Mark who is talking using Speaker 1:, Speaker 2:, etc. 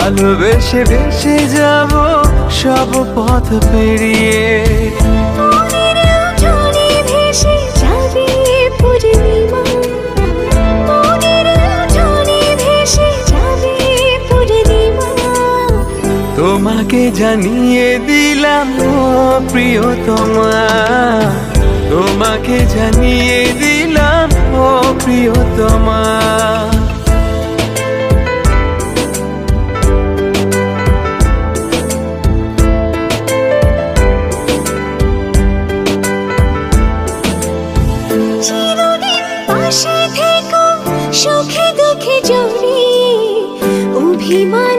Speaker 1: ভালোবেসে ভেসে যাব সব পথ পেরিয়ে।
Speaker 2: মনের জলে ভেসে যাবে পূর্ণিমা, মনের জলে ভেসে যাবে পূর্ণিমা।
Speaker 1: তোমাকে জানিয়ে দিলাম ও প্রিয়তমা, তোমাকে জানিয়ে দিলাম ও প্রিয়তমা।
Speaker 2: চিরদিন পাশে থেকো সুখে দুঃখে জড়িয়ে, অভিমান